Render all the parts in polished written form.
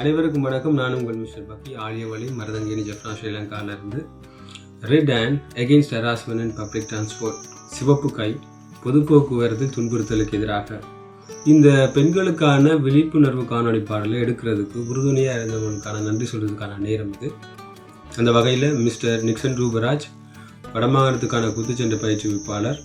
அனைவருக்கும் வணக்கம். நான் உங்கள் மிஸ்டர் பக்கி ஆலியவழி மருதங்கேணி ஜப்னா ஸ்ரீலங்காவிலிருந்து. Red hand against harassment in public transport, சிவப்பு கை, பொது போக்குவரத்து துன்புறுத்தலுக்கு எதிராக இந்த பெண்களுக்கான விழிப்புணர்வு காணொலி பாடலை எடுக்கிறதுக்கு உறுதுணையாக இருந்தவங்களுக்கான நன்றி சொல்கிறதுக்கான நேரம் இது. அந்த வகையில் மிஸ்டர் நிக்சன் ரூபராஜ், வடமாகாணத்துக்கான குத்துச்சண்டை பயிற்றுவிப்பாளர்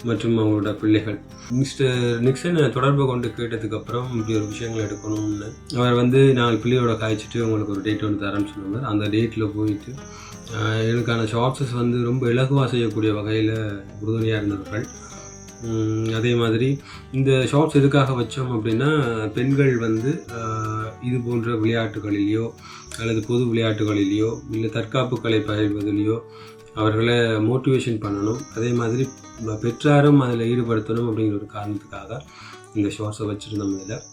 மற்றும் அவங்களோட பிள்ளைகள், மிஸ்டர் நிக்சன் தொடர்பு கொண்டு கேட்டதுக்கப்புறம் இப்படி ஒரு விஷயங்கள் எடுக்கணும்னு அவர் நாங்கள் பிள்ளையோட காய்ச்சிட்டு உங்களுக்கு ஒரு டேட் ஒன்று தரேன்னு சொன்னார். அந்த டேட்டில் போயிட்டு எனக்கான ஷார்ட்ஸஸ் ரொம்ப இலகுவாக செய்யக்கூடிய வகையில் உறுதுணையாக இருந்தவர்கள். அதே மாதிரி இந்த ஷார்ட்ஸ் எதுக்காக வச்சோம் அப்படின்னா, பெண்கள் இது போன்ற விளையாட்டுகளிலேயோ அல்லது பொது விளையாட்டுகளிலேயோ இல்லை தற்காப்பு கலை பயில்வதிலேயோ அவர்களை மோட்டிவேஷன் பண்ணணும். அதே மாதிரி பெற்றாரும் அதில் ஈடுபடுத்தணும் அப்படிங்கிற ஒரு காரணத்துக்காக இந்த ஷார்ட்ஸை வச்சுருந்தோம் இதில்.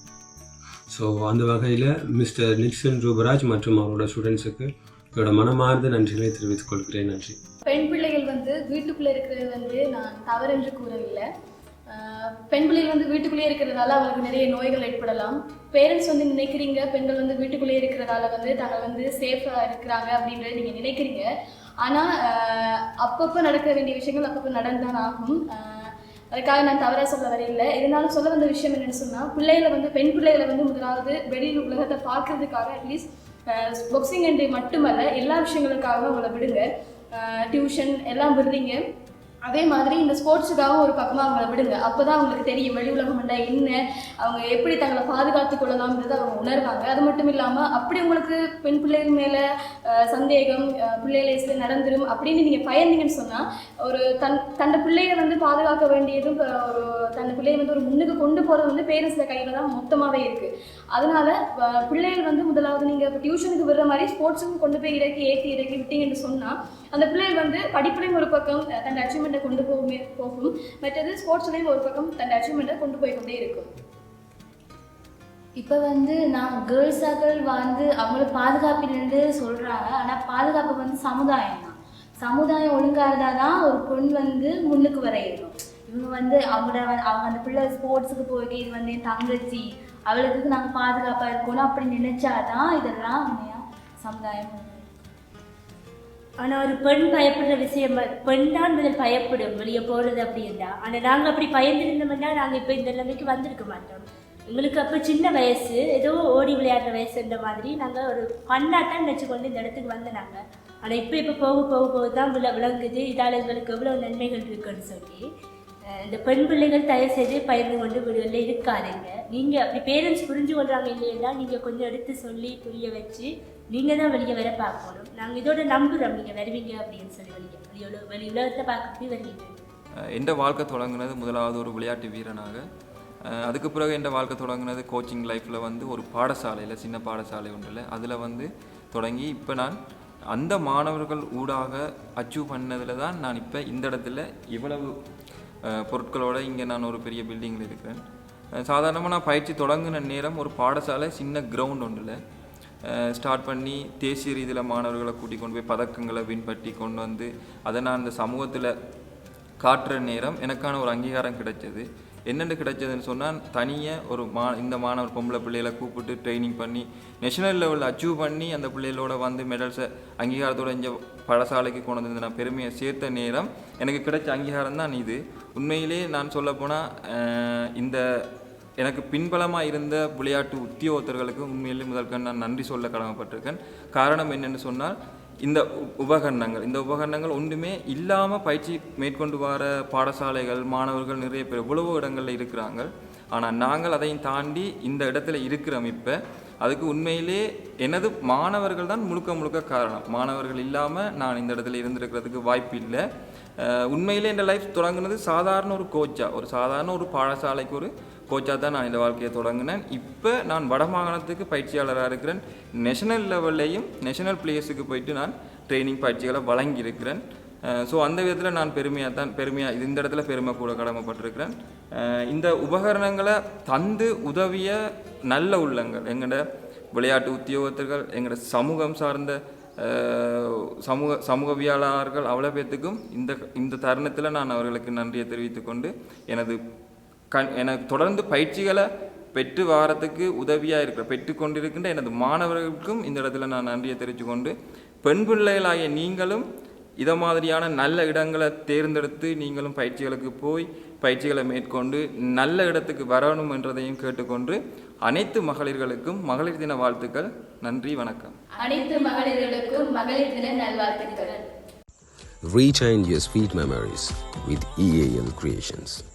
ஸோ அந்த வகையில் மிஸ்டர் நிக்சன் ரூபராஜ் மற்றும் அவரோட ஸ்டூடெண்ட்ஸுக்கு என்னோட மனமார்ந்த நன்றிகளை தெரிவித்துக் கொள்கிறேன். நன்றி. பெண் பிள்ளைகள் வீட்டுக்குள்ளே இருக்கிறது நான் தவறென்று கூறவில்லை. பெண் பிள்ளைகள் வீட்டுக்குள்ளேயே இருக்கிறதால அவங்களுக்கு நிறைய நோய்கள் ஏற்படலாம். பேரண்ட்ஸ் நினைக்கிறீங்க பெண்கள் வீட்டுக்குள்ளேயே இருக்கிறதால தாங்கள் சேஃபாக இருக்கிறாங்க அப்படின்றத நீங்கள் நினைக்கிறீங்க. ஆனால் அப்பப்போ நடக்க வேண்டிய விஷயங்கள் அப்பப்போ நடந்துதான் ஆகும். அதுக்காக நான் தவறாக சொல்ல வரையில்லை. இருந்தாலும் சொல்ல வந்த விஷயம் என்னென்னு சொன்னால், பிள்ளைகளை பெண் பிள்ளைகளை முதலாவது வெளியில் உலகத்தை பார்க்கறதுக்காக அட்லீஸ்ட் பாக்ஸிங் என்று மட்டுமல்ல எல்லா விஷயங்களுக்காகவும் அவங்கள விடுங்க. டியூஷன் எல்லாம் விடுறீங்க, அதே மாதிரி இந்த ஸ்போர்ட்ஸுக்காகவும் ஒரு பக்கமாக அவங்கள விடுங்க. அப்போ தான் அவங்களுக்கு தெரியும் வெளி உலகம் என்ன, அவங்க எப்படி தங்களை பாதுகாத்து கொள்ளலாம்ன்றது அவங்க உணர்வாங்க. அது மட்டும் இல்லாமல் அப்படி உங்களுக்கு பெண் பிள்ளைகள் மேலே சந்தேகம், பிள்ளைகளை நடந்துடும் அப்படின்னு நீங்கள் பயந்தீங்கன்னு சொன்னால், ஒரு தன்னை பிள்ளையை பாதுகாக்க வேண்டியதும் ஒரு தன்னை பிள்ளையை ஒரு முன்னுக்கு கொண்டு போகிறது பேரண்ட்ஸில் கையில் தான் மொத்தமாகவே இருக்குது. அதனால பிள்ளைகள் முதலாவது நீங்கள் இப்போ டியூஷனுக்கு விடுற மாதிரி ஸ்போர்ட்ஸுக்கும் கொண்டு போய் ஏற்றி இறக்கி விட்டீங்கன்னு சொன்னால், அந்த பிள்ளைகள் படிப்புலையும் ஒரு பக்கம் தன் அச்சீவ்மெண்ட்டை கொண்டு போகும், மற்றது ஸ்போர்ட்ஸ்லையும் ஒரு பக்கம் தன் அச்சீவ்மெண்ட்டை கொண்டு போய் கொண்டே இருக்கும். இப்போ நான் கேர்ள்ஸாக்கள் அவங்கள பாதுகாப்பிலிருந்து சொல்கிறாங்க. ஆனால் பாதுகாப்பு சமுதாயம் தான். சமுதாயம் ஒழுங்காக இருந்தால் தான் ஒரு பெண் முன்னுக்கு வர இருக்கும். இவங்க அவங்க அந்த பிள்ளை ஸ்போர்ட்ஸுக்கு போயிட்டு இது என் தங்கச்சி அவளுக்கு நாங்கள் பாதுகாப்பாக இருக்கணும் அப்படி நினைச்சாதான் இதெல்லாம் உண்மையாக சமுதாயம். ஆனால் ஒரு பெண் பயப்படுற விஷயம், பெண் தான் முதல் பயப்படும் வெளியே போகிறது அப்படின்னா. ஆனால் நாங்கள் அப்படி பயந்துருந்தோம்னா நாங்கள் இப்போ இந்த நிலைமைக்கு வந்திருக்க மாட்டோம். எங்களுக்கு அப்போ சின்ன வயசு, ஏதோ ஓடி விளையாடுற வயசுன்ற மாதிரி நாங்கள் ஒரு பண்ணாட்டம் நினச்சிக்கொண்டு இந்த இடத்துக்கு வந்தோம். ஆனால் இப்போ போக தான் விளங்குது இதால் எங்களுக்கு எவ்வளோ நன்மைகள் இருக்குன்னு சொல்லி. இந்த பெண் பிள்ளைகள் தயவு செய்து பயந்து கொண்டு வீடுகளில் இருக்காதுங்க. நீங்கள் அப்படி பேரண்ட்ஸ் புரிஞ்சு கொள்றாங்க இல்லையா, நீங்கள் கொஞ்சம் எடுத்து சொல்லி புரிய வச்சு நீங்கள் தான் வெளியே வர பார்க்கணும். நாங்கள் இதோட நம்புகிறோம் நீங்கள் வருவீங்க அப்படின்னு சொல்லி வெளி உலகத்தை பார்க்கறது வருவீங்க. எந்த வாழ்க்கை தொடங்குனது முதலாவது ஒரு விளையாட்டு வீரனாக. அதுக்கு பிறகு எந்த வாழ்க்கை தொடங்குனது கோச்சிங் லைஃப்பில் ஒரு பாடசாலையில், சின்ன பாடசாலை ஒன்றில் அதில் தொடங்கி இப்போ நான் அந்த மாணவர்கள் ஊடாக அச்சீவ் பண்ணதில் தான் நான் இப்போ இந்த இடத்துல இவ்வளவு பொருட்களோடு இங்கே நான் ஒரு பெரிய பில்டிங்கில் இருக்கிறேன். சாதாரணமாக நான் பயிற்சி தொடங்கின நேரம் ஒரு பாடசாலை சின்ன கிரவுண்ட் ஒன்றில் ஸ்டார்ட் பண்ணி தேசிய ரீதியில் மாணவர்களை கூட்டி கொண்டு போய் பதக்கங்களை பின்பற்றி கொண்டு அதை நான் இந்த சமூகத்தில் காட்டுற நேரம் எனக்கான ஒரு அங்கீகாரம் கிடைச்சது. என்னென்னு கிடைச்சதுன்னு சொன்னால், தனியாக ஒரு இந்த மாணவர் பொம்பளை பிள்ளைகளை கூப்பிட்டு ட்ரைனிங் பண்ணி நேஷனல் லெவலில் அச்சீவ் பண்ணி அந்த பிள்ளைகளோட மெடல்ஸை அங்கீகாரத்தோடு இங்கே பாடசாலைக்கு கொண்டு வந்து நான் பெருமையை சேர்த்த நேரம் எனக்கு கிடைச்ச அங்கீகாரம் தான் இது. உண்மையிலே நான் சொல்லப்போனால் இந்த எனக்கு பின்பலமாக இருந்த விளையாட்டு உத்தியோகத்தர்களுக்கு உண்மையிலே முதல்கண் நான் நன்றி சொல்ல கடமைப்பட்டிருக்கேன். காரணம் என்னென்னு சொன்னால், இந்த உபகரணங்கள் ஒன்றுமே இல்லாமல் பயிற்சி மேற்கொண்டு வர பாடசாலைகள், மாணவர்கள் நிறைய பேர் எவ்வளவோ இடங்களில் இருக்கிறாங்க. ஆனால் நாங்கள் அதையும் தாண்டி இந்த இடத்துல இருக்கிறோம். இப்போ அதுக்கு உண்மையிலே எனது மாணவர்கள் தான் முழுக்க காரணம். மாணவர்கள் இல்லாமல் நான் இந்த இடத்துல இருந்திருக்கிறதுக்கு வாய்ப்பு இல்லை. உண்மையிலே இந்த லைஃப் தொடங்குனது சாதாரண ஒரு கோச்சாக, ஒரு சாதாரண ஒரு பாடசாலைக்கு ஒரு கோச்சாக தான் நான் இந்த வாழ்க்கையை தொடங்கினேன். இப்போ நான் வடமாகாணத்துக்கு பயிற்சியாளராக இருக்கிறேன். நேஷனல் லெவல்லையும் நேஷனல் பிளேயர்ஸுக்கு போயிட்டு நான் ட்ரைனிங் பயிற்சிகளை வழங்கியிருக்கிறேன். ஸோ அந்த விதத்தில் நான் பெருமையாக இந்த இடத்துல பெருமை கூட கடமைப்பட்டிருக்கிறேன். இந்த உபகரணங்களை தந்து உதவிய நல்ல உள்ளங்கள், எங்களோட விளையாட்டு உத்தியோகத்தர்கள், எங்களோட சமூகம் சார்ந்த சமூகவியலாளர்கள் அவ்வளோ பேர்த்துக்கும் இந்த தருணத்தில் நான் அவர்களுக்கு நன்றியை தெரிவித்துக்கொண்டு எனக்கு தொடர்ந்து பயிற்சிகளை பெற்று வாரத்துக்கு உதவியாக இருக்கிற பெற்றுக்கொண்டிருக்கின்ற எனது மாணவர்களுக்கும் இந்த இடத்துல நான் நன்றியை தெரிவித்து கொண்டு பெண் பிள்ளைகளாகிய நீங்களும் இதை மாதிரியான நல்ல இடங்களை தேர்ந்தெடுத்து நீங்களும் பயிற்சிகளுக்கு போய் பயிற்சிகளை மேற்கொண்டு நல்ல இடத்துக்கு வரணும் என்றதையும் கேட்டுக்கொண்டு அனைத்து மகளிர்களுக்கும் மகளிர் தின வாழ்த்துக்கள். நன்றி, வணக்கம். அனைத்து மகளிர்களுக்கும் மகளிர் தின நல்வாழ்த்துக்கள். Rewind your sweet memories with EAL Creations.